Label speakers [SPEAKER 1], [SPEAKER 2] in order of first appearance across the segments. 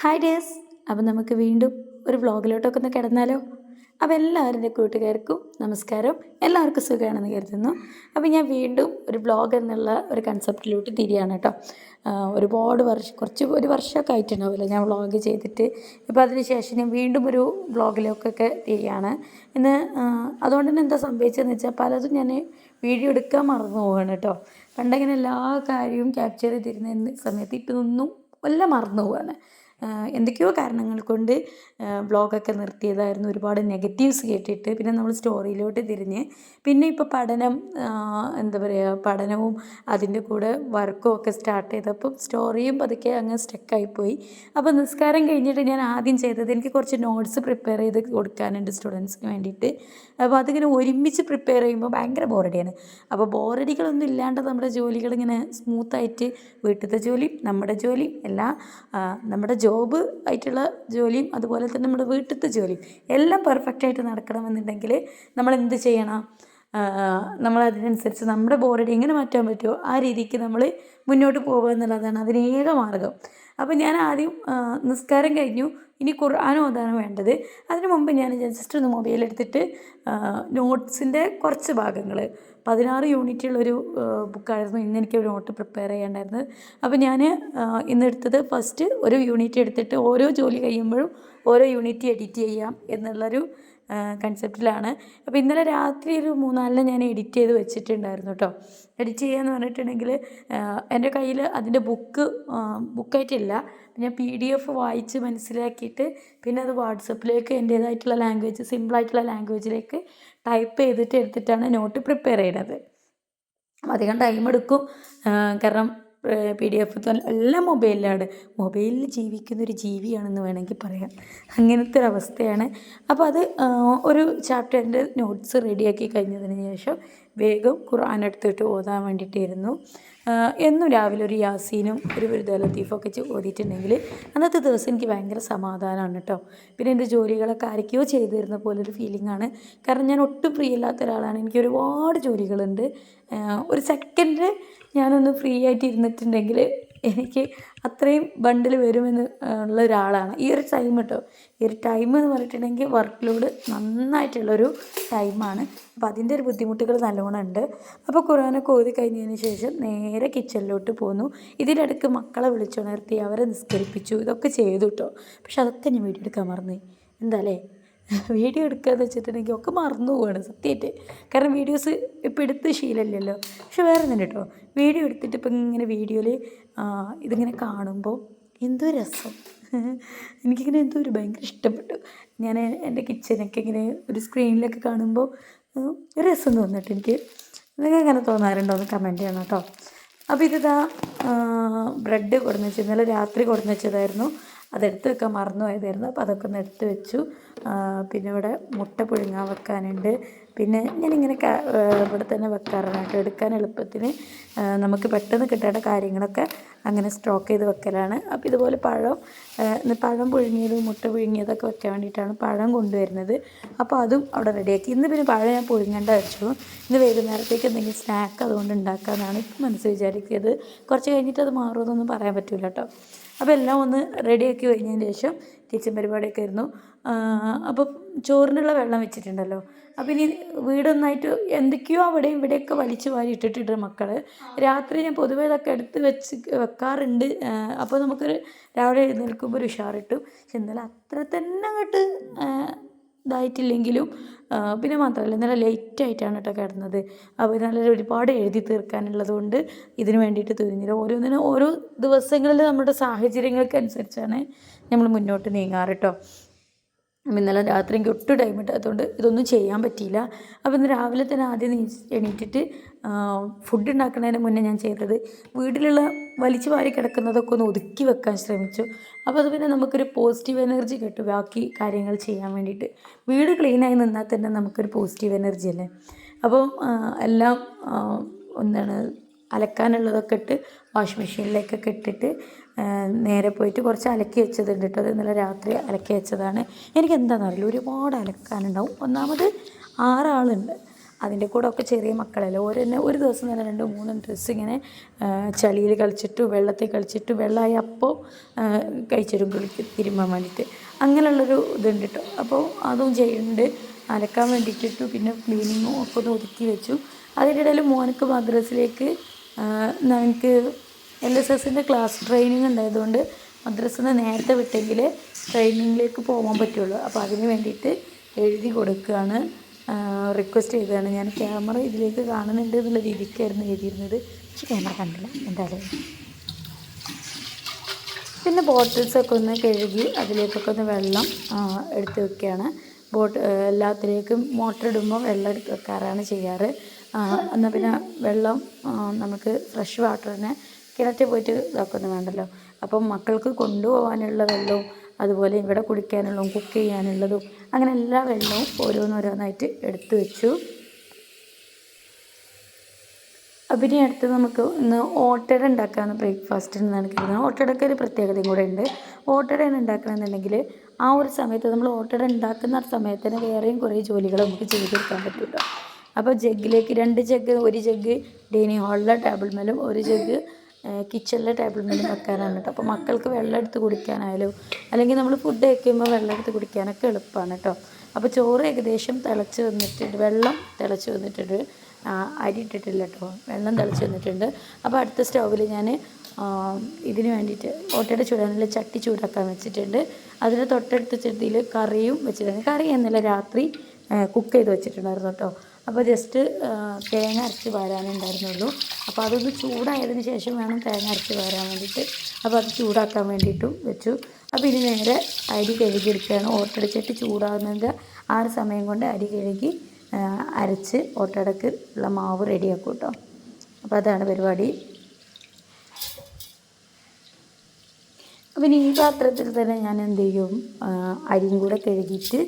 [SPEAKER 1] Hi days. അപ്പം നമുക്ക് വീണ്ടും ഒരു വ്ളോഗിലോട്ടൊക്കെ ഒന്ന് കിടന്നാലോ? അപ്പോൾ എല്ലാവരും എൻ്റെ കൂട്ടുകാർക്കും നമസ്കാരം. എല്ലാവർക്കും സുഖമാണെന്ന് കരുതുന്നു. അപ്പോൾ ഞാൻ വീണ്ടും ഒരു വ്ളോഗ് എന്നുള്ള ഒരു കൺസെപ്റ്റിലോട്ട് തിരിയാണ് കേട്ടോ. ഒരുപാട് ഒരു വർഷമൊക്കെ ആയിട്ടുണ്ടാവില്ല ഞാൻ വ്ളോഗ് ചെയ്തിട്ട്. ഇപ്പോൾ അതിന് ശേഷം ഞാൻ വീണ്ടും ഒരു വ്ളോഗിലേക്കൊക്കെ തിരിയാണ് ഇന്ന്. അതുകൊണ്ട് തന്നെ എന്താ സംഭവിച്ചതെന്ന് വെച്ചാൽ പലതും ഞാൻ വീഡിയോ എടുക്കാൻ മറന്നു പോവുകയാണ് കേട്ടോ. പണ്ടങ്ങനെ എല്ലാ കാര്യവും ക്യാപ്ചർ ചെയ്തിരുന്ന സമയത്ത് ഇപ്പം എല്ലാം മറന്നു പോവുകയാണ്. എന്തൊക്കെയോ കാരണങ്ങൾ കൊണ്ട് വ്ളോഗൊക്കെ നിർത്തിയതായിരുന്നു. ഒരുപാട് നെഗറ്റീവ്സ് കേട്ടിട്ട് പിന്നെ നമ്മൾ സ്റ്റോറിയിലോട്ട് തിരിഞ്ഞ് പിന്നെ ഇപ്പോൾ പഠനവും അതിൻ്റെ കൂടെ വർക്കും ഒക്കെ സ്റ്റാർട്ട് ചെയ്തപ്പോൾ സ്റ്റോറിയും പതുക്കെ അങ്ങ് സ്റ്റക്കായിപ്പോയി. അപ്പോൾ നിസ്കാരം കഴിഞ്ഞിട്ട് ഞാൻ ആദ്യം ചെയ്തത് എനിക്ക് കുറച്ച് നോട്ട്സ് പ്രിപ്പയർ ചെയ്ത് കൊടുക്കാനുണ്ട് സ്റ്റുഡൻസിന് വേണ്ടിയിട്ട്. അപ്പോൾ അതിങ്ങനെ ഒരുമിച്ച് പ്രിപ്പയർ ചെയ്യുമ്പോൾ ഭയങ്കര ബോറടിയാണ്. അപ്പോൾ ബോറടികളൊന്നും ഇല്ലാണ്ട് നമ്മുടെ ജോലികളിങ്ങനെ സ്മൂത്തായിട്ട് വീട്ടിലത്തെ ജോലിയും നമ്മുടെ ജോലിയും എല്ലാം നമ്മുടെ ജോബ് ആയിട്ടുള്ള ജോലിയും അതുപോലെ തന്നെ നമ്മുടെ വീട്ടിലത്തെ ജോലിയും എല്ലാം പെർഫെക്റ്റായിട്ട് നടക്കണമെന്നുണ്ടെങ്കിൽ നമ്മൾ എന്ത് ചെയ്യണം? നമ്മളതിനനുസരിച്ച് നമ്മുടെ ബോറടി എങ്ങനെ മാറ്റാൻ പറ്റുമോ ആ രീതിക്ക് നമ്മൾ മുന്നോട്ട് പോകുക എന്നുള്ളതാണ് അതിനേക മാർഗം. അപ്പോൾ ഞാൻ ആദ്യം നിസ്കാരം കഴിഞ്ഞു. ഇനി ഖുർആൻ ഓതാനാണ് വേണ്ടത്. അതിന് മുമ്പ് ഞാൻ ജസ്റ്റ് ഒന്ന് മൊബൈലെടുത്തിട്ട് നോട്ട്സിൻ്റെ കുറച്ച് ഭാഗങ്ങൾ 16 യൂണിറ്റുള്ളൊരു ബുക്കായിരുന്നു ഇന്ന് എനിക്ക് ഒരു നോട്ട് പ്രിപ്പയർ ചെയ്യേണ്ടായിരുന്നത്. അപ്പോൾ ഞാൻ ഇന്നെടുത്തത് ഫസ്റ്റ് ഒരു യൂണിറ്റ് എടുത്തിട്ട് ഓരോ ജോലി കഴിയുമ്പോഴും ഓരോ യൂണിറ്റ് എഡിറ്റ് ചെയ്യാം എന്നുള്ളൊരു കൺസെപ്റ്റിലാണ്. അപ്പോൾ ഇന്നലെ രാത്രി ഒരു 3-4 ഞാൻ എഡിറ്റ് ചെയ്ത് വെച്ചിട്ടുണ്ടായിരുന്നു കേട്ടോ. എഡിറ്റ് ചെയ്യാന്ന് പറഞ്ഞിട്ടുണ്ടെങ്കിൽ എൻ്റെ കയ്യിൽ അതിൻ്റെ ബുക്കായിട്ടില്ല. ഞാൻ PDF വായിച്ച് മനസ്സിലാക്കിയിട്ട് പിന്നെ അത് വാട്സപ്പിലേക്ക് എൻ്റേതായിട്ടുള്ള സിമ്പിളായിട്ടുള്ള ലാംഗ്വേജിലേക്ക് ടൈപ്പ് ചെയ്തിട്ട് എടുത്തിട്ടാണ് നോട്ട് പ്രിപ്പയർ ചെയ്യുന്നത്. അധികം ടൈം എടുക്കും. കാരണം PDF എല്ലാം മൊബൈലിൽ ജീവിക്കുന്നൊരു ജീവിയാണെന്ന് വേണമെങ്കിൽ പറയാം. അങ്ങനത്തെ ഒരു അവസ്ഥയാണ്. അപ്പോൾ അത് ഒരു ചാപ്റ്ററിൻ്റെ നോട്ട്സ് റെഡിയാക്കി കഴിഞ്ഞതിന് ശേഷം വേഗം ഖുർആൻ എടുത്തിട്ട് ഓതാൻ വേണ്ടിയിട്ടായിരുന്നു. എന്നും രാവിലെ ഒരു യാസീനും ഒരു ലത്തീഫൊക്കെ ഓതിയിട്ടുണ്ടെങ്കിൽ അന്നത്തെ ദിവസം എനിക്ക് ഭയങ്കര സമാധാനമാണ് കേട്ടോ. പിന്നെ എൻ്റെ ജോലികളൊക്കെ ആരൊക്കെയോ ചെയ്തു തരുന്ന പോലൊരു ഫീലിംഗാണ്. കാരണം ഞാൻ ഒട്ടും ഫ്രീ അല്ലാത്ത ഒരാളാണ്. എനിക്ക് ഒരുപാട് ജോലികളുണ്ട്. ഒരു സെക്കൻഡ് ഞാനൊന്ന് ഫ്രീ ആയിട്ട് ഇരുന്നിട്ടുണ്ടെങ്കിൽ എനിക്ക് അത്രയും ബണ്ടിൽ വരുമെന്ന് ഉള്ള ഒരാളാണ് ഈ ഒരു ടൈം കേട്ടോ. ഈ ഒരു ടൈം എന്ന് പറഞ്ഞിട്ടുണ്ടെങ്കിൽ വർക്ക് ലോഡ് നന്നായിട്ടുള്ളൊരു ടൈമാണ്. അപ്പോൾ അതിൻ്റെ ഒരു ബുദ്ധിമുട്ടുകൾ നല്ലോണം ഉണ്ട്. അപ്പോൾ ഖുർആനൊക്കെ ഓതി കഴിഞ്ഞതിന് ശേഷം നേരെ കിച്ചണിലോട്ട് പോന്നു. ഇതിനിടയ്ക്ക് മക്കളെ വിളിച്ചുണർത്തി അവരെ നിസ്കരിപ്പിച്ചു. ഇതൊക്കെ ചെയ്തു കേട്ടോ. പക്ഷെ അതൊക്കെ ഞാൻ വീഡിയോ എടുക്കാൻ മറന്നു. എന്താ അല്ലേ? വീഡിയോ എടുക്കുകയെന്ന് വെച്ചിട്ടുണ്ടെങ്കിൽ ഒക്കെ മറന്നു പോവാണ് സത്യമായിട്ട്. കാരണം വീഡിയോസ് ഇപ്പോൾ എടുത്ത് ശീലമില്ലല്ലോ. പക്ഷെ വേറെ തന്നെ കേട്ടോ, വീഡിയോ എടുത്തിട്ട് ഇപ്പം ഇങ്ങനെ വീഡിയോയിൽ ഇതിങ്ങനെ കാണുമ്പോൾ എന്തോ രസം. എനിക്കിങ്ങനെ എന്തോ ഒരു ഭയങ്കര ഇഷ്ടപ്പെട്ടു. ഞാൻ എൻ്റെ കിച്ചനൊക്കെ ഇങ്ങനെ ഒരു സ്ക്രീനിലൊക്കെ കാണുമ്പോൾ ഒരു രസം തോന്നിട്ട് എനിക്ക്. നിങ്ങൾക്ക് അങ്ങനെ തോന്നാറുണ്ടോ എന്ന് കമൻറ്റ് ചെയ്യണം കേട്ടോ. അപ്പോൾ ഇതിതാ ബ്രെഡ് കൊടുന്ന് വെച്ചു. ഇന്നലെ രാത്രി കൊടുന്ന് വെച്ചതായിരുന്നു. അതെടുത്ത് വെക്കാൻ മറന്നു പോയതായിരുന്നു. അപ്പോൾ അതൊക്കെ ഒന്ന് എടുത്ത് വെച്ചു. പിന്നെ ഇവിടെ മുട്ട പുഴുങ്ങാൻ വെക്കാനുണ്ട്. പിന്നെ ഞാനിങ്ങനെ ഇവിടെ തന്നെ വെക്കാറാണ് കേട്ടോ. എടുക്കാൻ എളുപ്പത്തിന് നമുക്ക് പെട്ടെന്ന് കിട്ടേണ്ട കാര്യങ്ങളൊക്കെ അങ്ങനെ സ്റ്റോക്ക് ചെയ്ത് വെക്കലാണ്. അപ്പോൾ ഇതുപോലെ പഴം പുഴുങ്ങിയതും മുട്ട പുഴുങ്ങിയതൊക്കെ വെക്കാൻ വേണ്ടിയിട്ടാണ് പഴം കൊണ്ടുവരുന്നത്. അപ്പോൾ അതും അവിടെ റെഡിയാക്കി. ഇന്ന് പിന്നെ പഴം ഞാൻ പുഴുങ്ങേണ്ട വെച്ചു. ഇന്ന് വൈകുന്നേരത്തേക്ക് എന്തെങ്കിലും സ്നാക്ക് അതുകൊണ്ട് ഉണ്ടാക്കാമെന്നാണ് ഇപ്പം മനസ്സ് വിചാരിക്കുന്നത്. കുറച്ച് കഴിഞ്ഞിട്ട് അത് മാറുമെന്നൊന്നും പറയാൻ പറ്റില്ല കേട്ടോ. അപ്പോൾ എല്ലാം ഒന്ന് റെഡിയാക്കി കഴിഞ്ഞതിന് ശേഷം കിച്ചൻ പരിപാടിയൊക്കെ ആയിരുന്നു. അപ്പോൾ ചോറിനുള്ള വെള്ളം വെച്ചിട്ടുണ്ടല്ലോ. അപ്പോൾ ഇനി വീടൊന്നായിട്ട് എന്തൊക്കെയോ അവിടെയും ഇവിടെയൊക്കെ വലിച്ചു വാരി ഇട്ടിട്ടുണ്ട് മക്കൾ. രാത്രി ഞാൻ പൊതുവേ ഇതൊക്കെ എടുത്ത് വെക്കാറുണ്ട്. അപ്പോൾ നമുക്കൊരു രാവിലെ എഴുന്നേൽക്കുമ്പോൾ ഒരു ഉഷാറിട്ടും. പക്ഷെ ഇന്നലെ അത്ര തന്നെ അങ്ങോട്ട് ഇതായിട്ടില്ലെങ്കിലും പിന്നെ മാത്രമല്ല ഇന്നലെ ലേറ്റായിട്ടാണ് കേട്ടോ കിടന്നത്. അപ്പോൾ ഇന്നലെ ഒരുപാട് എഴുതി തീർക്കാനുള്ളത് കൊണ്ട് ഇതിന് വേണ്ടിയിട്ട് തുനിഞ്ഞില്ല. ഓരോ ദിവസങ്ങളിൽ നമ്മുടെ സാഹചര്യങ്ങൾക്കനുസരിച്ചാണ് നമ്മൾ മുന്നോട്ട് നീങ്ങാറ് കേട്ടോ. ഇന്നലെ രാത്രി എനിക്ക് ഒട്ടും ടൈം കിട്ടാത്തതുകൊണ്ട് ഇതൊന്നും ചെയ്യാൻ പറ്റിയില്ല. അപ്പോൾ ഇന്ന് രാവിലെ തന്നെ ആദ്യം എണീറ്റിട്ട് ഫുഡ് ഉണ്ടാക്കുന്നതിന് മുന്നേ ഞാൻ ചെയ്തത് വീട്ടിലുള്ള വലിച്ചു വാരി കിടക്കുന്നതൊക്കെ ഒന്ന് ഒതുക്കി വെക്കാൻ ശ്രമിച്ചു. അപ്പോൾ അത് പിന്നെ നമുക്കൊരു പോസിറ്റീവ് എനർജി കിട്ടും ബാക്കി കാര്യങ്ങൾ ചെയ്യാൻ വേണ്ടിയിട്ട്. വീട് ക്ലീനായി നിന്നാൽ തന്നെ നമുക്കൊരു പോസിറ്റീവ് എനർജി അല്ലേ. അപ്പം എല്ലാം അലക്കാനുള്ളതൊക്കെ ഇട്ട് വാഷ് മെഷീനിലേക്കൊക്കെ ഇട്ടിട്ട് നേരെ പോയിട്ട് കുറച്ച് അലക്കി വെച്ചതുണ്ട് കേട്ടോ. അത് ഇന്നലെ രാത്രി അലക്കി വെച്ചതാണ്. എനിക്കെന്താണെന്നറിയില്ല, ഒരുപാട് അലക്കാനുണ്ടാവും. ഒന്നാമത് 6 ആളുണ്ട്. അതിൻ്റെ കൂടെ ഒക്കെ ചെറിയ മക്കളല്ലേ, ഓരോന്നെ ഒരു ദിവസം തന്നെ 2-3 ഡ്രസ്സ് ഇങ്ങനെ ചളിയിൽ കളിച്ചിട്ട് വെള്ളത്തിൽ കളിച്ചിട്ട് വെള്ളമായി അപ്പോൾ കഴിച്ചിടും തിരുമ്പാൻ വേണ്ടിയിട്ട്. അങ്ങനെയുള്ളൊരു ഇതുണ്ട് കേട്ടോ. അപ്പോൾ അതും ചെയ്യുന്നുണ്ട്. അലക്കാൻ വേണ്ടിയിട്ടിട്ടു. പിന്നെ ക്ലീനിങ്ങും ഒക്കെ ഒന്ന് ഒതുക്കി വെച്ചു. അതിൻ്റെ ഇടയിൽ മോനക്ക് മദ്രസിലേക്ക് ഞങ്ങൾക്ക് LSSൻ്റെ ക്ലാസ് ട്രെയിനിങ് ഉണ്ടായതുകൊണ്ട് മദ്രസയിൽ നിന്ന് നേരത്തെ വിട്ടെങ്കിൽ ട്രെയിനിങ്ങിലേക്ക് പോകാൻ പറ്റുള്ളൂ. അപ്പോൾ അതിന് വേണ്ടിയിട്ട് എഴുതി കൊടുക്കുകയാണ്, റിക്വസ്റ്റ് ചെയ്തതാണ്. ഞാൻ ക്യാമറ ഇതിലേക്ക് കാണുന്നുണ്ട് എന്നുള്ള രീതിക്കായിരുന്നു എഴുതിയിരുന്നത്, പക്ഷെ ക്യാമറ കണ്ടില്ല എന്തായാലും. പിന്നെ ബോട്ടിൽസൊക്കെ ഒന്ന് കഴുകി അതിലേക്കൊക്കെ ഒന്ന് വെള്ളം എടുത്ത് വെക്കുകയാണ്. എല്ലാത്തിലേക്കും മോട്ടർ ഇടുമ്പോൾ വെള്ളം എടുത്ത് വെക്കാറാണ് ചെയ്യാറ്. എന്നാൽ പിന്നെ വെള്ളം നമുക്ക് ഫ്രഷ് വാട്ടർ തന്നെ കിണറ്റിൽ പോയിട്ട് ഇതാക്കൊന്നും വേണ്ടല്ലോ. അപ്പം മക്കൾക്ക് കൊണ്ടുപോകാനുള്ള വെള്ളവും അതുപോലെ ഇവിടെ കുടിക്കാനുള്ളതും കുക്ക് ചെയ്യാനുള്ളതും അങ്ങനെ എല്ലാ വെള്ളവും ഓരോന്നോരോന്നായിട്ട് എടുത്തു വെച്ചു. പിന്നെ അടുത്ത് നമുക്ക് ഇന്ന് ഓട്ടട ഉണ്ടാക്കാമെന്ന് ബ്രേക്ക്ഫാസ്റ്റിന് എന്നാണ് കരുതുന്നത്. ഓട്ടടയ്ക്ക് ഒരു പ്രത്യേകതയും കൂടെ ഉണ്ട്. ഓട്ടടയാണ് ഉണ്ടാക്കണമെന്നുണ്ടെങ്കിൽ ആ ഒരു സമയത്ത് നമ്മൾ ഓട്ടട ഉണ്ടാക്കുന്ന സമയത്തിന് വേറെയും കുറേ ജോലികൾ നമുക്ക് ചെയ്തെടുക്കാൻ പറ്റുമല്ലോ. അപ്പോൾ ജഗ്ഗിലേക്ക് 2 ജഗ്ഗ്, 1 ജഗ്ഗ് ഡൈനിങ് ഹാളിലെ ടേബിൾ മേലും 1 ജഗ്ഗ് കിച്ചണിലെ ടേബിൾ മേലും വെക്കാനാണ് കേട്ടോ. അപ്പോൾ മക്കൾക്ക് വെള്ളം എടുത്ത് കുടിക്കാനായാലും അല്ലെങ്കിൽ നമ്മൾ ഫുഡ് കഴിക്കുമ്പോൾ വെള്ളം എടുത്ത് കുടിക്കാനൊക്കെ എളുപ്പമാണ് കേട്ടോ. അപ്പോൾ ചോറ് ഏകദേശം തിളച്ച് വന്നിട്ടുണ്ട്, വെള്ളം തിളച്ച് വന്നിട്ടുണ്ട്, അരി ഇട്ടിട്ടില്ല കേട്ടോ, വെള്ളം തിളച്ച് വന്നിട്ടുണ്ട്. അപ്പോൾ അടുത്ത സ്റ്റൗവിൽ ഞാൻ ഇതിന് വേണ്ടിയിട്ട് ഓട്ടയുടെ ചൂടാനുള്ള ചട്ടി ചൂടാക്കാൻ വെച്ചിട്ടുണ്ട്. അതിന് തൊട്ടടുത്ത ചെടിയിൽ കറിയും വെച്ചിട്ടുണ്ട്. കറി എന്നല്ല രാത്രി കുക്ക് ചെയ്ത് വെച്ചിട്ടുണ്ടായിരുന്നു കേട്ടോ. അപ്പോൾ ജസ്റ്റ് തേങ്ങ അരച്ച് വാരാനുണ്ടായിരുന്നുള്ളൂ. അപ്പോൾ അതൊന്ന് ചൂടായതിന് ശേഷം വേണം തേങ്ങ അരച്ച് വാരാൻ വേണ്ടിയിട്ട്. അപ്പോൾ അത് ചൂടാക്കാൻ വേണ്ടിയിട്ടും വെച്ചു. അപ്പോൾ ഇനി നേരെ അരി കഴുകിയെടുക്കുകയാണ്. ഓട്ടട ചട്ടി ചൂടാകുന്നതിൻ്റെ ആ ഒരു സമയം കൊണ്ട് അരി കഴുകി അരച്ച് ഓട്ടടക്ക് ഉള്ള മാവ് റെഡിയാക്കും കേട്ടോ. അപ്പോൾ അതാണ് പരിപാടി. പിന്നെ ഈ പാത്രത്തിൽ തന്നെ ഞാൻ എന്ത് ചെയ്യും, അരിയും കൂടെ കഴുകിയിട്ട്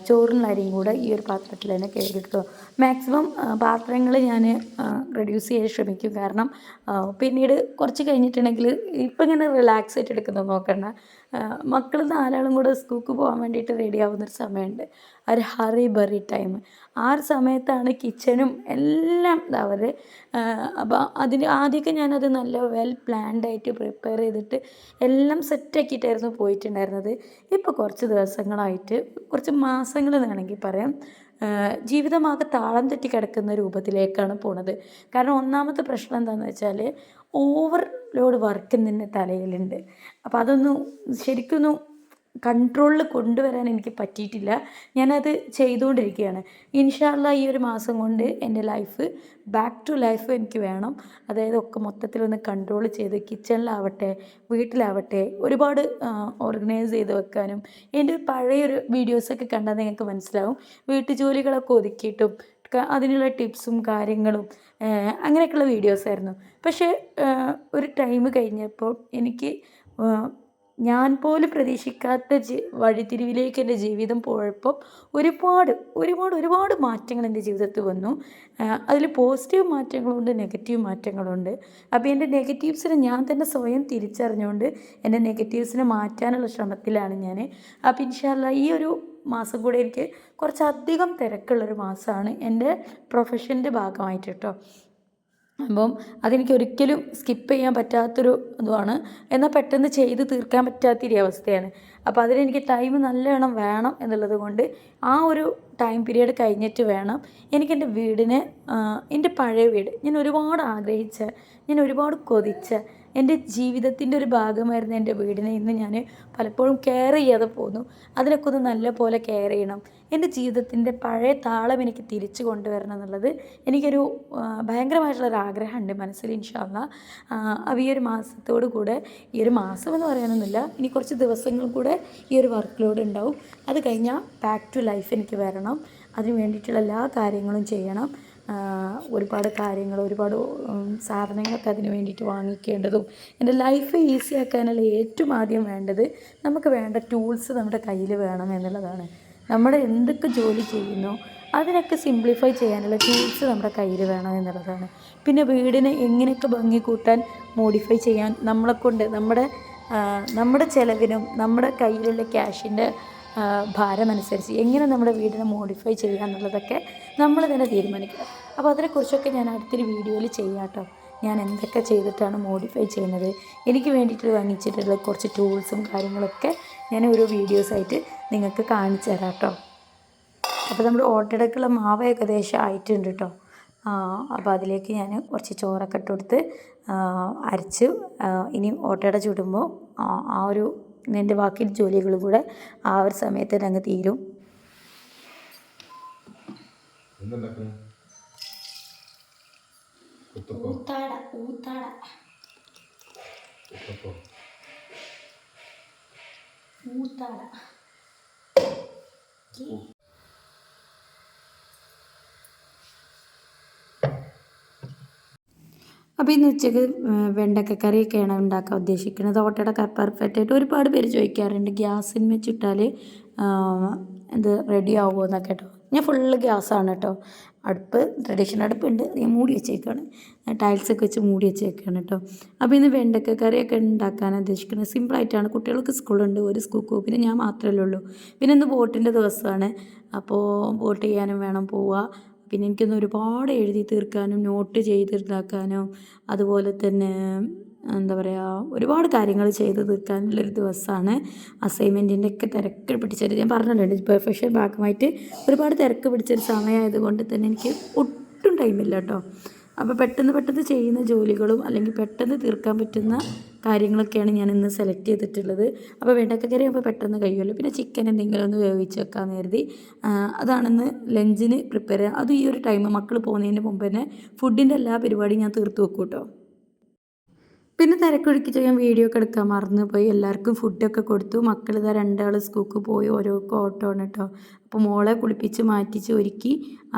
[SPEAKER 1] ചോറിനുള്ള അരിയും കൂടെ ഈ ഒരു പാത്രത്തിൽ തന്നെ കഴുകിയെടുക്കും. മാക്സിമം പാത്രങ്ങൾ ഞാൻ റെഡ്യൂസ് ചെയ്യാൻ ശ്രമിക്കും. കാരണം പിന്നീട് കുറച്ച് കഴിഞ്ഞിട്ടുണ്ടെങ്കിൽ ഇപ്പം ഇങ്ങനെ റിലാക്സ് ആയിട്ട് എടുക്കുന്നത് നോക്കണ്ട. മക്കൾ 4 കൂടെ സ്കൂൾക്ക് പോകാൻ വേണ്ടിയിട്ട് റെഡി ആവുന്നൊരു സമയമുണ്ട്, ഒരു ഹറി ബറി ടൈം. ആ ഒരു സമയത്താണ് കിച്ചണും എല്ലാം അവർ. അപ്പോൾ അതിന് ആദ്യമൊക്കെ ഞാനത് നല്ല വെൽ പ്ലാൻഡായിട്ട് പ്രിപ്പയർ ചെയ്തിട്ട് എല്ലാം സെറ്റാക്കിയിട്ടായിരുന്നു പോയിട്ടുണ്ടായിരുന്നത്. ഇപ്പോൾ കുറച്ച് ദിവസങ്ങളായിട്ട്, കുറച്ച് മാസങ്ങൾ വേണമെങ്കിൽ പറയാം, ജീവിതമാകെ താളം തെറ്റി കിടക്കുന്ന രൂപത്തിലേക്കാണ് പോണത്. കാരണം ഒന്നാമത്തെ പ്രശ്നം എന്താണെന്ന് വെച്ചാൽ ഓവർലോഡ് വർക്ക് തന്നെ തലയിലുണ്ട്. അപ്പോൾ അതൊന്നും ശരിക്കൊന്നും കൺട്രോളിൽ കൊണ്ടുവരാൻ എനിക്ക് പറ്റിയിട്ടില്ല. ഞാനത് ചെയ്തുകൊണ്ടിരിക്കുകയാണ്. ഇൻഷാ അല്ലാഹ് ഈ ഒരു മാസം കൊണ്ട് എൻ്റെ ലൈഫ് ബാക്ക് ടു ലൈഫ് എനിക്ക് വേണം. അതായത് ഒക്കെ മൊത്തത്തിലൊന്ന് കൺട്രോൾ ചെയ്ത് കിച്ചണിലാവട്ടെ വീട്ടിലാവട്ടെ ഒരുപാട് ഓർഗനൈസ് ചെയ്ത് വെക്കാനും. എൻ്റെ പഴയൊരു വീഡിയോസൊക്കെ കണ്ടാൽ നിങ്ങൾക്ക് മനസ്സിലാവും. വീട്ടുജോലികളൊക്കെ ഒതുക്കിയിട്ടും അതിനുള്ള ടിപ്സും കാര്യങ്ങളും അങ്ങനെയൊക്കെയുള്ള വീഡിയോസായിരുന്നു. പക്ഷേ ഒരു ടൈം കഴിഞ്ഞപ്പോൾ എനിക്ക് ഞാൻ പോലും പ്രതീക്ഷിക്കാത്ത വഴിത്തിരിവിലേക്ക് എൻ്റെ ജീവിതം പോയപ്പോൾ ഒരുപാട് മാറ്റങ്ങൾ എൻ്റെ ജീവിതത്തിൽ വന്നു. അതിൽ പോസിറ്റീവ് മാറ്റങ്ങളുണ്ട്, നെഗറ്റീവ് മാറ്റങ്ങളുണ്ട്. അപ്പോൾ എൻ്റെ നെഗറ്റീവ്സിനെ ഞാൻ തന്നെ സ്വയം തിരിച്ചറിഞ്ഞുകൊണ്ട് എൻ്റെ നെഗറ്റീവ്സിനെ മാറ്റാനുള്ള ശ്രമത്തിലാണ് ഞാൻ. അപ്പോൾ ഇൻഷാ അല്ലാഹ് ഈ ഒരു മാസം കൂടെ എനിക്ക് കുറച്ചധികം തിരക്കുള്ളൊരു മാസമാണ് എൻ്റെ പ്രൊഫഷൻ്റെ ഭാഗമായിട്ട് കേട്ടോ. അപ്പം അതെനിക്ക് ഒരിക്കലും സ്കിപ്പ് ചെയ്യാൻ പറ്റാത്തൊരു ഇതുമാണ്. എന്നാൽ പെട്ടെന്ന് ചെയ്ത് തീർക്കാൻ പറ്റാത്തൊരു അവസ്ഥയാണ്. അപ്പോൾ അതിനെനിക്ക് ടൈം നല്ലവണ്ണം വേണം എന്നുള്ളത് കൊണ്ട് ആ ഒരു ടൈം പീരീഡ് കഴിഞ്ഞിട്ട് വേണം എനിക്കെൻ്റെ വീടിനെ, എൻ്റെ പഴയ വീട് ഞാൻ ഒരുപാട് ആഗ്രഹിച്ച, ഞാൻ ഒരുപാട് കൊതിച്ച, എൻ്റെ ജീവിതത്തിൻ്റെ ഒരു ഭാഗമായിരുന്ന എൻ്റെ വീടിനെ ഇന്ന് ഞാൻ പലപ്പോഴും കെയർ ചെയ്യാതെ പോന്നു. അതിനൊക്കെ ഒന്ന് നല്ല പോലെ കെയർ ചെയ്യണം. എൻ്റെ ജീവിതത്തിൻ്റെ പഴയ താളം എനിക്ക് തിരിച്ചു കൊണ്ടുവരണം എന്നുള്ളത് എനിക്കൊരു ഭയങ്കരമായിട്ടുള്ളൊരു ആഗ്രഹമുണ്ട് മനസ്സിൽ. ഇൻഷാ അല്ലാഹ് അപ്പോൾ ഈ ഒരു മാസത്തോടു കൂടെ, ഈ ഒരു മാസം എന്ന് പറയാനൊന്നുമില്ല, ഇനി കുറച്ച് ദിവസങ്ങൾ കൂടെ ഈ ഒരു വർക്ക് ലോഡ് ഉണ്ടാവും. അത് കഴിഞ്ഞാൽ ബാക്ക് ടു ലൈഫ് എനിക്ക് വരണം. അതിന് വേണ്ടിയിട്ടുള്ള എല്ലാ കാര്യങ്ങളും ചെയ്യണം. ഒരുപാട് കാര്യങ്ങൾ, ഒരുപാട് സാധനങ്ങളൊക്കെ അതിന് വേണ്ടിയിട്ട് വാങ്ങിക്കേണ്ടതും. എൻ്റെ ലൈഫ് ഈസി ആക്കാനുള്ള ഏറ്റവും ആദ്യം വേണ്ടത് നമുക്ക് വേണ്ട ടൂൾസ് നമ്മുടെ കയ്യിൽ വേണം എന്നുള്ളതാണ്. നമ്മൾ എന്തൊക്കെ ജോലി ചെയ്യുന്നോ അതിനൊക്കെ സിംപ്ലിഫൈ ചെയ്യാനുള്ള ടൂൾസ് നമ്മുടെ കയ്യിൽ വേണം എന്നുള്ളതാണ്. പിന്നെ വീടിനെ എങ്ങനെയൊക്കെ ഭംഗി കൂട്ടാൻ, മോഡിഫൈ ചെയ്യാൻ നമ്മളെക്കൊണ്ട് നമ്മുടെ ചിലവിനും നമ്മുടെ കയ്യിലുള്ള ക്യാഷിൻ്റെ ഭാരമനുസരിച്ച് എങ്ങനെ നമ്മുടെ വീടിനെ മോഡിഫൈ ചെയ്യുക എന്നുള്ളതൊക്കെ നമ്മൾ തന്നെ തീരുമാനിക്കുക. അപ്പോൾ അതിനെക്കുറിച്ചൊക്കെ ഞാൻ അടുത്തൊരു വീഡിയോയിൽ ചെയ്യാം കേട്ടോ. ഞാൻ എന്തൊക്കെ ചെയ്തിട്ടാണ് മോഡിഫൈ ചെയ്യുന്നത്, എനിക്ക് വേണ്ടിയിട്ട് വാങ്ങിച്ചിട്ടുള്ള കുറച്ച് ടൂൾസും കാര്യങ്ങളൊക്കെ ഞാൻ ഓരോ വീഡിയോസായിട്ട് നിങ്ങൾക്ക് കാണിച്ചു തരാം കേട്ടോ. അപ്പോൾ നമ്മുടെ ഓട്ടടക്കുള്ള മാവ് ഏകദേശം ആയിട്ടുണ്ട് കേട്ടോ. അപ്പോൾ അതിലേക്ക് ഞാൻ കുറച്ച് ചോറൊക്കെ ഇട്ട് കൊടുത്ത് അരച്ച് ഇനി ഓട്ടട ചുടുമ്പോൾ ആ ഒരു എൻ്റെ ബാക്കി ജോലികൾ കൂടെ ആ ഒരു സമയത്ത് തന്നെ അങ്ങ് തീരും. ഊത്താട ഊത്താട ഊത്താട അപ്പോൾ ഇന്ന് ഉച്ചയ്ക്ക് വെണ്ടക്ക കറിയൊക്കെയാണ് ഉണ്ടാക്കാൻ ഉദ്ദേശിക്കുന്നത്. ഓട്ടട പെർഫെക്റ്റ് ആയിട്ട് ഒരുപാട് പേര് ചോദിക്കാറുണ്ട് ഗ്യാസിന് വെച്ചിട്ടാൽ ഇത് റെഡി ആവുമോ എന്നൊക്കെ കേട്ടോ. ഞാൻ ഫുള്ള് ഗ്യാസാണ് കേട്ടോ. അടുപ്പ് ട്രഡീഷണൽ അടുപ്പുണ്ട്, ഞാൻ മൂടി വെച്ചേക്കാണ്, ടൈൽസൊക്കെ വെച്ച് മൂടി വെച്ചേക്കാണ് കേട്ടോ. അപ്പോൾ ഇന്ന് വെണ്ടക്ക കറിയൊക്കെ ഉണ്ടാക്കാൻ ഉദ്ദേശിക്കുന്നത് സിമ്പിളായിട്ടാണ്. കുട്ടികൾക്ക് സ്കൂളുണ്ട്, ഒരു സ്കൂൾക്ക് പോകും, പിന്നെ ഞാൻ മാത്രമല്ലേ ഉള്ളൂ. പിന്നെ ഇന്ന് ബോട്ടിൻ്റെ ദിവസമാണ്, അപ്പോൾ ബോട്ട് ചെയ്യാനും വേണം പോവുക. പിന്നെ എനിക്കൊന്ന് ഒരുപാട് എഴുതി തീർക്കാനും നോട്ട് ചെയ്തിട്ടാക്കാനും അതുപോലെ തന്നെ എന്താ പറയുക ഒരുപാട് കാര്യങ്ങൾ ചെയ്ത് തീർക്കാനുള്ളൊരു ദിവസമാണ്. അസൈൻമെൻറ്റിൻ്റെ ഒക്കെ തിരക്ക് പിടിച്ചൊരു, ഞാൻ പറഞ്ഞല്ലോ പെർഫെക്ഷൻ ഭാഗമായിട്ട് ഒരുപാട് തിരക്ക് പിടിച്ചൊരു സമയമായതുകൊണ്ട് തന്നെ എനിക്ക് ഒട്ടും ടൈമില്ല കേട്ടോ. അപ്പോൾ പെട്ടെന്ന് ചെയ്യുന്ന ജോലികളും അല്ലെങ്കിൽ പെട്ടെന്ന് തീർക്കാൻ പറ്റുന്ന കാര്യങ്ങളൊക്കെയാണ് ഞാൻ ഇന്ന് സെലക്ട് ചെയ്തിട്ടുള്ളത്. അപ്പോൾ വെണ്ടക്കക്കറി ആകുമ്പോൾ പെട്ടെന്ന് കഴിയുമല്ലോ. പിന്നെ ചിക്കൻ എന്തെങ്കിലും ഒന്ന് വേവിച്ച് വെക്കാമെന്ന് കരുതി അതാണെന്ന് ലഞ്ചിന് പ്രിപ്പയർ ചെയ്യുക. അത് ഈ ഒരു ടൈം മക്കൾ പോകുന്നതിന് മുമ്പ് തന്നെ ഫുഡിൻ്റെ എല്ലാ പരിപാടിയും ഞാൻ തീർത്ത് വെക്കും കേട്ടോ. പിന്നെ തിരക്കൊടുക്കിച്ച് ഞാൻ വീഡിയോ ഒക്കെ എടുക്കാൻ മറന്നു പോയി. എല്ലാവർക്കും ഫുഡൊക്കെ കൊടുത്തു. മക്കളിതാ 2 ആൾ സ്കൂൾക്ക് പോയി, ഓരോ ഓട്ടമാണ് കേട്ടോ. അപ്പോൾ മോളെ കുളിപ്പിച്ച് മാറ്റിച്ച് ഒരുക്കി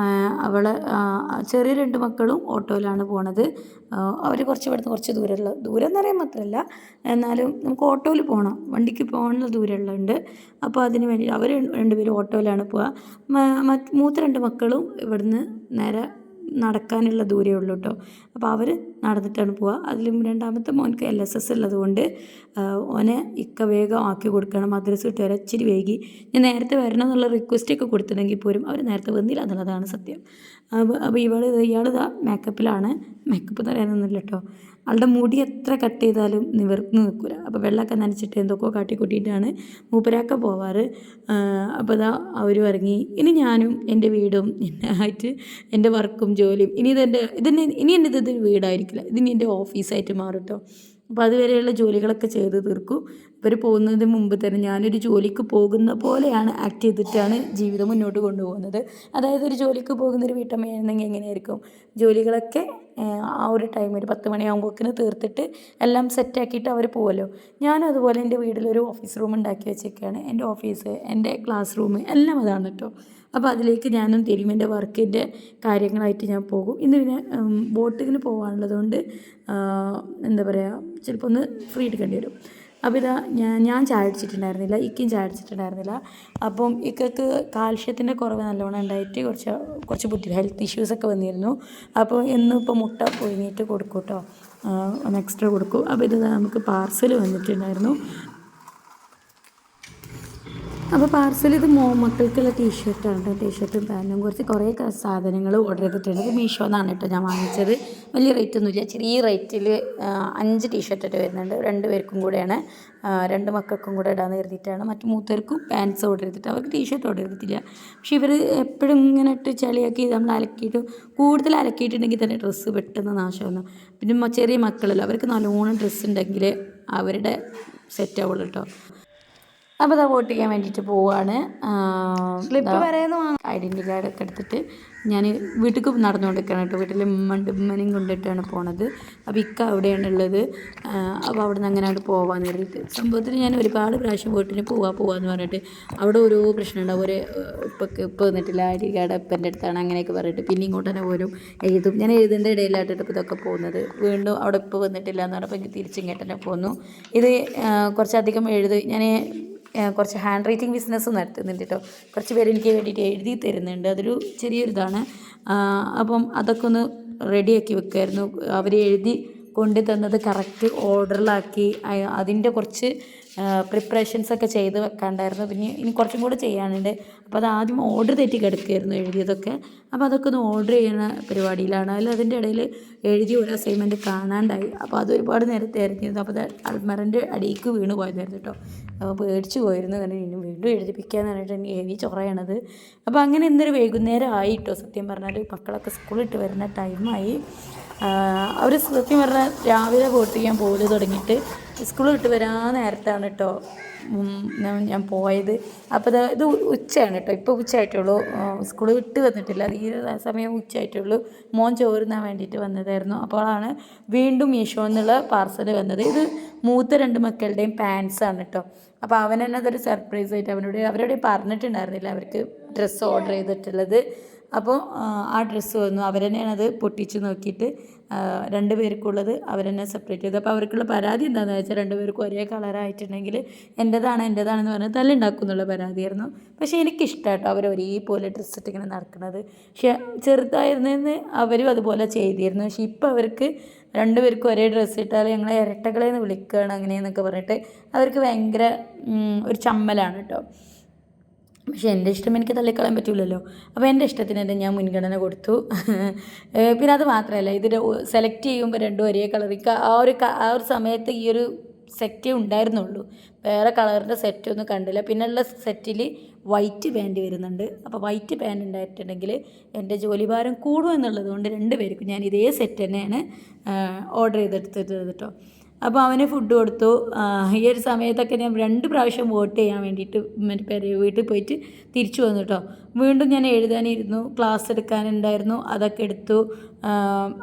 [SPEAKER 1] അവളെ ചെറിയ 2 മക്കളും ഓട്ടോയിലാണ് പോണത്. അവർ കുറച്ച് ഇവിടുന്ന് കുറച്ച് ദൂരം എന്ന് പറയാൻ മാത്രമല്ല, എന്നാലും നമുക്ക് ഓട്ടോയിൽ പോകണം, വണ്ടിക്ക് പോകാനുള്ള ദൂരമുള്ളുണ്ട്. അപ്പോൾ അതിന് വേണ്ടി അവർ 2 പേരും ഓട്ടോയിലാണ് പോവുക. മൂത്ത 2 മക്കളും ഇവിടുന്ന് നേരെ നടക്കാനുള്ള ദൂരമേ ഉള്ളൂ കേട്ടോ. അപ്പോൾ അവർ നടന്നിട്ടാണ് പോവുക. അതിലും 2ാമത്തെ മോനക്ക് LSS ഉള്ളതുകൊണ്ട് ഓനെ ഇക്ക വേഗം ആക്കി കൊടുക്കണം, മദ്രസ വിട്ട് വരെ ഇച്ചിരി വൈകി. ഞാൻ നേരത്തെ വരണം എന്നുള്ള റിക്വസ്റ്റൊക്കെ കൊടുത്തിട്ടുണ്ടെങ്കിൽ പോലും അവർ നേരത്തെ വന്നില്ല എന്നുള്ളതാണ് സത്യം. അപ്പോൾ ഇയാൾ മേക്കപ്പിലാണ്. മേക്കപ്പ് എന്ന് പറയാനൊന്നുമില്ല കേട്ടോ. ആളുടെ മുടി എത്ര കട്ട് ചെയ്താലും നിവർന്ന് നിൽക്കില്ല. അപ്പോൾ വെള്ളമൊക്കെ നനച്ചിട്ട് എന്തൊക്കെയോ കാട്ടിക്കൂട്ടിയിട്ടാണ് മൂപ്പരാക്ക പോവാറ്. അപ്പോൾ ഇതാ അവരും ഇറങ്ങി. ഇനി ഞാനും എൻ്റെ വീടും ആയിട്ട് എൻ്റെ വർക്കും ജോലിയും ഇനി ഇനി എൻ്റെ ഇത് വീടായിരിക്കില്ല, ഇതിനി എൻ്റെ ഓഫീസായിട്ട് മാറും കേട്ടോ. അപ്പോൾ അതുവരെയുള്ള ജോലികളൊക്കെ ചെയ്ത് തീർക്കും. ഇവർ പോകുന്നതിന് മുമ്പ് തന്നെ ഞാനൊരു ജോലിക്ക് പോകുന്ന പോലെയാണ് ആക്ട് ചെയ്തിട്ടാണ് ജീവിതം മുന്നോട്ട് കൊണ്ടുപോകുന്നത്. അതായത് ഒരു ജോലിക്ക് പോകുന്നൊരു വീട്ടമ്മയായിരുന്നെങ്കിൽ എങ്ങനെയായിരിക്കും, ജോലികളൊക്കെ ആ ഒരു ടൈം ഒരു 10 മണിയാകുമ്പോഴേക്കിന് തീർത്തിട്ട് എല്ലാം സെറ്റാക്കിയിട്ട് അവർ പോകുമല്ലോ. ഞാനും അതുപോലെ എൻ്റെ വീട്ടിലൊരു ഓഫീസ് റൂം ഉണ്ടാക്കി വെച്ചേക്കാണ്. എൻ്റെ ഓഫീസ്, എൻ്റെ ക്ലാസ് റൂം എല്ലാം അതാണ് കേട്ടോ. അപ്പോൾ അതിലേക്ക് ഞാനും തിരിയും, എൻ്റെ വർക്കിൻ്റെ കാര്യങ്ങളായിട്ട് ഞാൻ പോകും. ഇന്ന് പിന്നെ ബോട്ടിങ്ങിന് പോകാനുള്ളതുകൊണ്ട് എന്താ പറയുക, ചിലപ്പോൾ ഒന്ന് ഫ്രീ എടുക്കേണ്ടി വരും. അപ്പോൾ ഇതാ ഞാൻ ചായ അടിച്ചിട്ടുണ്ടായിരുന്നില്ല, ഇക്കയും ചായ അടിച്ചിട്ടുണ്ടായിരുന്നില്ല. അപ്പം ഇക്കക്ക് കാൽഷ്യത്തിൻ്റെ കുറവ് നല്ലോണം ഉണ്ടായിട്ട് കുറച്ച് ഹെൽത്ത് ഇഷ്യൂസൊക്കെ വന്നിരുന്നു. അപ്പോൾ ഇന്നിപ്പോൾ മുട്ട പുഴുങ്ങിയിട്ട് കൊടുക്കും കേട്ടോ, ഒന്ന് എക്സ്ട്രാ കൊടുക്കും. അപ്പോൾ ഇത് നമുക്ക് പാർസൽ വന്നിട്ടുണ്ടായിരുന്നു. അപ്പോൾ പാർസൽ ഇത് മക്കൾക്കുള്ള ടീഷർട്ടാണ്. ടീഷർട്ടും പാൻറ്റും കുറേ സാധനങ്ങൾ ഓർഡർ ചെയ്തിട്ടുണ്ട്. ഇത് മീഷോ എന്നാണ് കേട്ടോ ഞാൻ വാങ്ങിച്ചത്. വലിയ റേറ്റ് ഒന്നുമില്ല, ചെറിയ റേറ്റിൽ 5 ടീഷർട്ടായിട്ട് വരുന്നുണ്ട്. 2 പേർക്കും കൂടെയാണ്, 2 മക്കൾക്കും കൂടെ ഇടാന്ന് കരുതിയിട്ടാണ്. മറ്റു മൂത്തവർക്കും പാൻറ്റ്സ് ഓർഡർ ചെയ്തിട്ട്, അവർക്ക് ടീഷർട്ട് ഓർഡർ ചെയ്തിട്ടില്ല. പക്ഷേ ഇവർ എപ്പോഴും ഇങ്ങനെ ഇട്ട് ചളിയാക്കി നമ്മൾ അലക്കിയിട്ട് കൂടുതൽ അലക്കിയിട്ടുണ്ടെങ്കിൽ തന്നെ ഡ്രസ്സ് പെട്ടെന്ന് നാശമാകുന്നു. പിന്നെ ചെറിയ മക്കളല്ലോ, അവർക്ക് നല്ലോണം ഡ്രസ്സ് ഉണ്ടെങ്കിൽ അവരുടെ സെറ്റ് ആവുള്ളൂ കേട്ടോ. അപ്പോൾ അത് വോട്ട് ചെയ്യാൻ വേണ്ടിയിട്ട് പോവുകയാണ്. സ്ലിപ്പ് വരെയെന്ന് ഐഡൻറ്റി കാർഡൊക്കെ എടുത്തിട്ട് ഞാൻ വീട്ടിലേക്ക് നടന്നുകൊണ്ടിരിക്കുകയാണ് കേട്ടോ. വീട്ടിൽ ഉമ്മനെയും കൊണ്ടിട്ടാണ് പോണത്. അപ്പോൾ ഇക്ക അവിടെയാണുള്ളത്. അപ്പോൾ അവിടെ നിന്ന് അങ്ങനെയാണ് പോകാൻ കരുതിയിട്ട്. സംഭവത്തിൽ ഞാൻ ഒരുപാട് പ്രാവശ്യം വീട്ടിന് പോവാന്ന് പറഞ്ഞിട്ട് അവിടെ ഓരോ പ്രശ്നമുണ്ടാവും. ഇപ്പോൾ വന്നിട്ടില്ല, ഐഡൻറ്റി കാർഡ് ഇപ്പൻ്റെ അടുത്താണ് അങ്ങനെയൊക്കെ പറഞ്ഞിട്ട് പിന്നെ ഇങ്ങോട്ട് തന്നെ പോരും എഴുതും. ഞാൻ എഴുതേണ്ട ഇടയിലായിട്ടിട്ട് ഇപ്പോൾ ഇതൊക്കെ പോകുന്നത്. വീണ്ടും അവിടെ ഇപ്പോൾ വന്നിട്ടില്ല എന്ന് പറഞ്ഞപ്പോൾ എനിക്ക് തിരിച്ചിങ്ങോട്ട് തന്നെ പോന്നു. ഇത് കുറച്ചധികം ഞാൻ കുറച്ച് ഹാൻഡ് റൈറ്റിംഗ് ബിസിനസ് നടത്തുന്നുണ്ട് കേട്ടോ. കുറച്ച് പേര് എനിക്ക് വേണ്ടിയിട്ട് എഴുതി തരുന്നുണ്ട്. അതൊരു ചെറിയൊരിതാണ്. അപ്പം അതൊക്കെ ഒന്ന് റെഡിയാക്കി വെക്കുമായിരുന്നു. അവർ എഴുതി കൊണ്ടു തന്നത് കറക്റ്റ് ഓർഡറിലാക്കി അതിൻ്റെ കുറച്ച് പ്രിപ്പറേഷൻസൊക്കെ ചെയ്ത് വെക്കാണ്ടായിരുന്നു. പിന്നെ ഇനി കുറച്ചും കൂടെ ചെയ്യാനുണ്ട്. അപ്പോൾ അത് ആദ്യം ഓർഡർ തെറ്റി കിടക്കുകയായിരുന്നു എഴുതിയതൊക്കെ. അപ്പോൾ അതൊക്കെ ഒന്ന് ഓർഡർ ചെയ്യുന്ന പരിപാടിയിലാണ്. അതിൻ്റെ ഇടയിൽ എഴുതിയ ഒരു അസൈൻമെൻറ്റ് കാണാണ്ടായി. അപ്പോൾ അത് ഒരുപാട് നേരത്തെ ആയിരുന്നു. അപ്പോൾ അത് അൽമറൻ്റെ അടിയിലേക്ക് വീണ് പോയതായിരുന്നു കേട്ടോ. അപ്പോൾ പേടിച്ച് പോയിരുന്നു. കാരണം ഇനി വീണ്ടും എഴുതിപ്പിക്കാന്ന് പറഞ്ഞിട്ട് ഹെവി ചൊറയാണത്. അപ്പോൾ അങ്ങനെ ഇന്നൊരു വൈകുന്നേരം ആയി കേട്ടോ. സത്യം പറഞ്ഞാൽ മക്കളൊക്കെ സ്കൂളിട്ട് വരുന്ന ടൈമായി. അവർ സത്യം പറഞ്ഞാൽ രാവിലെ പോയിട്ട് ഞാൻ പോകൽ തുടങ്ങിയിട്ട് സ്കൂൾ വിട്ട് വരാൻ നേരത്താണ് കേട്ടോ ഞാൻ പോയത്. അപ്പോൾ ഇത് ഉച്ചയാണ് കേട്ടോ. ഇപ്പോൾ ഉച്ചയായിട്ടുള്ളൂ. സ്കൂൾ വിട്ട് വന്നിട്ടില്ല. ഈ സമയം ഉച്ചയായിട്ടുള്ളൂ. മോൻ ചോറുന്നാൻ വേണ്ടിയിട്ട് വന്നതായിരുന്നു. അപ്പോഴാണ് വീണ്ടും മീഷോ എന്നുള്ള പാർസൽ വന്നത്. ഇത് മൂത്ത 2 മക്കളുടെയും പാൻസാണ് കേട്ടോ. അപ്പോൾ അവൻ തന്നെ അതൊരു സർപ്രൈസായിട്ട് അവരോട് പറഞ്ഞിട്ടുണ്ടായിരുന്നില്ല അവർക്ക് ഡ്രസ്സ് ഓർഡർ ചെയ്തിട്ടുള്ളത്. അപ്പോൾ ആ ഡ്രസ്സ് വന്നു. അവർ തന്നെയാണ് അത് പൊട്ടിച്ച് നോക്കിയിട്ട് 2 പേർക്കുള്ളത് അവർ തന്നെ സെപ്പറേറ്റ് ചെയ്തു. അപ്പോൾ അവർക്കുള്ള പരാതി എന്താണെന്ന് വെച്ചാൽ 2 പേർക്കും ഒരേ കളറായിട്ടുണ്ടെങ്കിൽ എൻ്റെതാണെന്ന് പറഞ്ഞ് തല്ലുണ്ടാക്കും എന്നുള്ള പരാതിയായിരുന്നു. പക്ഷേ എനിക്കിഷ്ടം കേട്ടോ അവർ ഒരേപോലെ ഡ്രസ്സ് ഇട്ട് ഇങ്ങനെ നടക്കുന്നത്. പക്ഷേ ചെറുതായിരുന്നെന്ന് അവരും അതുപോലെ ചെയ്തിരുന്നു. പക്ഷേ ഇപ്പോൾ അവർക്ക് 2 പേർക്കും ഒരേ ഡ്രസ്സ് ഇട്ടാൽ ഞങ്ങളെ ഇരട്ടകളെന്ന് വിളിക്കുകയാണ് അങ്ങനെയെന്നൊക്കെ പറഞ്ഞിട്ട് അവർക്ക് ഭയങ്കര ഒരു ചമ്മലാണ് കേട്ടോ. പക്ഷേ എൻ്റെ ഇഷ്ടം എനിക്ക് തള്ളിക്കളയാൻ പറ്റില്ലല്ലോ. അപ്പോൾ എൻ്റെ ഇഷ്ടത്തിന് തന്നെ ഞാൻ മുൻഗണന കൊടുത്തു. പിന്നെ അത് മാത്രമല്ല ഇതിൽ സെലക്ട് ചെയ്യുമ്പോൾ 2 ഒരേ കളർ ആ ഒരു സമയത്ത് ഈ ഒരു സെറ്റേ ഉണ്ടായിരുന്നുള്ളൂ. വേറെ കളറിൻ്റെ സെറ്റൊന്നും കണ്ടില്ല. പിന്നെയുള്ള സെറ്റിൽ വൈറ്റ് പാൻറ്റ് വരുന്നുണ്ട്. അപ്പോൾ വൈറ്റ് പാൻറ്റ് ഉണ്ടായിട്ടുണ്ടെങ്കിൽ എൻ്റെ ജോലിഭാരം കൂടും എന്നുള്ളത് കൊണ്ട് 2 പേർക്കും ഞാൻ ഇതേ സെറ്റ് തന്നെയാണ് ഓർഡർ ചെയ്തെടുത്തിട്ട് കേട്ടോ. അപ്പോൾ അവന് ഫുഡ് കൊടുത്തു. ഈ ഒരു സമയത്തൊക്കെ ഞാൻ 2 പ്രാവശ്യം വോട്ട് ചെയ്യാൻ വേണ്ടിയിട്ട് വീട്ടിൽ പോയിട്ട് തിരിച്ചു വന്നു കേട്ടോ. വീണ്ടും ഞാൻ എഴുതാനിരുന്നു, ക്ലാസ് എടുക്കാനുണ്ടായിരുന്നു, അതൊക്കെ എടുത്തു.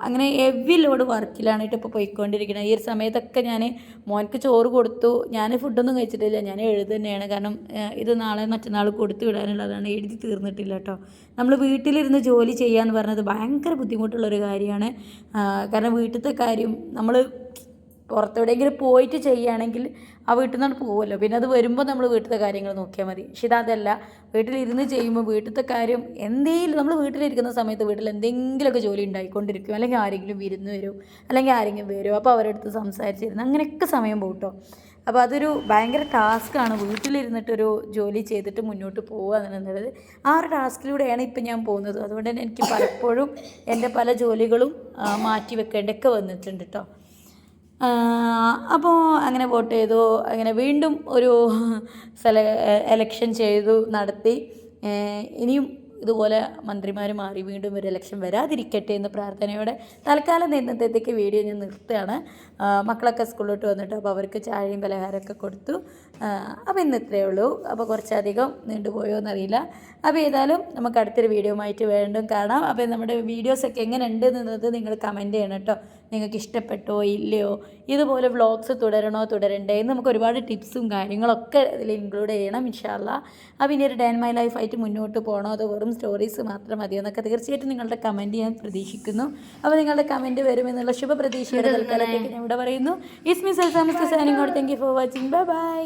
[SPEAKER 1] അങ്ങനെ ഹെവി ലോഡ് വർക്കിലാണിട്ട് ഇപ്പോൾ പോയിക്കൊണ്ടിരിക്കുന്നത്. ഈ ഒരു സമയത്തൊക്കെ ഞാൻ മോൻക്ക് ചോറ് കൊടുത്തു. ഞാൻ ഫുഡൊന്നും കഴിച്ചിട്ടില്ല, ഞാൻ എഴുതുതന്നെയാണ്. കാരണം ഇത് നാളെ മറ്റന്നാൾ കൊടുത്തു വിടാനുള്ളതാണ്, എഴുതി തീർന്നിട്ടില്ല കേട്ടോ. നമ്മൾ വീട്ടിലിരുന്ന് ജോലി ചെയ്യാന്ന് പറഞ്ഞത് ഭയങ്കര ബുദ്ധിമുട്ടുള്ളൊരു കാര്യമാണ്. കാരണം വീട്ടിലത്തെ കാര്യം നമ്മൾ പുറത്തെവിടെയെങ്കിലും പോയിട്ട് ചെയ്യുകയാണെങ്കിൽ ആ വീട്ടിൽ നിന്നാണ് പോകുമല്ലോ. പിന്നെ അത് വരുമ്പോൾ നമ്മൾ വീട്ടിലത്തെ കാര്യങ്ങൾ നോക്കിയാൽ മതി. പക്ഷേ ഇതല്ല, വീട്ടിലിരുന്ന് ചെയ്യുമ്പോൾ വീട്ടിലത്തെ കാര്യം എന്തെങ്കിലും നമ്മൾ വീട്ടിലിരിക്കുന്ന സമയത്ത് വീട്ടിൽ എന്തെങ്കിലുമൊക്കെ ജോലി ഉണ്ടായിക്കൊണ്ടിരിക്കും. അല്ലെങ്കിൽ ആരെങ്കിലും വിരുന്ന് വരും, അല്ലെങ്കിൽ ആരെങ്കിലും വരും. അപ്പോൾ അവരുടെ അടുത്ത് സംസാരിച്ചിരുന്നു അങ്ങനെയൊക്കെ സമയം പോകും കേട്ടോ. അപ്പോൾ അതൊരു ഭയങ്കര ടാസ്ക്കാണ് വീട്ടിലിരുന്നിട്ടൊരു ജോലി ചെയ്തിട്ട് മുന്നോട്ട് പോകുക എന്നുള്ളത്. ആ ഒരു ടാസ്കിലൂടെയാണ് ഇപ്പം ഞാൻ പോകുന്നത്. അതുകൊണ്ട് തന്നെ എനിക്ക് പലപ്പോഴും എൻ്റെ പല ജോലികളും മാറ്റി വെക്കേണ്ടതൊക്കെ വന്നിട്ടുണ്ട് കേട്ടോ. അപ്പോൾ അങ്ങനെ വോട്ട് ചെയ്തു. അങ്ങനെ വീണ്ടും ഒരു എലക്ഷൻ നടത്തി. ഇനിയും ഇതുപോലെ മന്ത്രിമാർ മാറി വീണ്ടും ഒരു ഇലക്ഷൻ വരാതിരിക്കട്ടെ എന്ന് പ്രാർത്ഥനയോടെ തൽക്കാലം ഇന്നത്തേക്ക് വീഡിയോ ഞാൻ നിർത്തുകയാണ്. മക്കളൊക്കെ സ്കൂളിലോട്ട് വന്നിട്ട് അപ്പോൾ അവർക്ക് ചായയും പലഹാരമൊക്കെ കൊടുത്തു. അപ്പോൾ ഇന്ന് ഇത്രയേ ഉള്ളൂ. അപ്പോൾ കുറച്ചധികം നീണ്ടുപോയോ എന്നറിയില്ല. അപ്പോൾ ഏതായാലും നമുക്ക് അടുത്തൊരു വീഡിയോ ആയിട്ട് വീണ്ടും കാണാം. അപ്പോൾ നമ്മുടെ വീഡിയോസൊക്കെ എങ്ങനെ ഉണ്ട് എന്നത് നിങ്ങൾ കമൻറ്റ് ചെയ്യണം കേട്ടോ. നിങ്ങൾക്ക് ഇഷ്ടപ്പെട്ടോ ഇല്ലയോ, ഇതുപോലെ വ്ളോഗ്സ് തുടരണ്ടേ എന്ന് നമുക്ക് ഒരുപാട് ടിപ്സും കാര്യങ്ങളൊക്കെ ഇതിൽ ഇൻക്ലൂഡ് ചെയ്യണം ഇൻഷാ അല്ലാഹ്. അപ്പോൾ ഇനി ഒരു ഡേ ഇൻ മൈ ലൈഫായിട്ട് മുന്നോട്ട് പോകണോ അതോ വെറും സ്റ്റോറീസ് മാത്രം മതിയോ എന്നൊക്കെ തീർച്ചയായിട്ടും നിങ്ങളുടെ കമൻറ്റ് ഞാൻ പ്രതീക്ഷിക്കുന്നു. അപ്പോൾ നിങ്ങളുടെ കമൻറ്റ് വരുമെന്നുള്ള ശുഭപ്രതീക്ഷയുടെ തൽക്കാലത്തേക്ക് ഞാൻ ഇവിടെ പറയുന്നു. It's me Salsa Mustafa signing out. Thank you for watching. Bye by.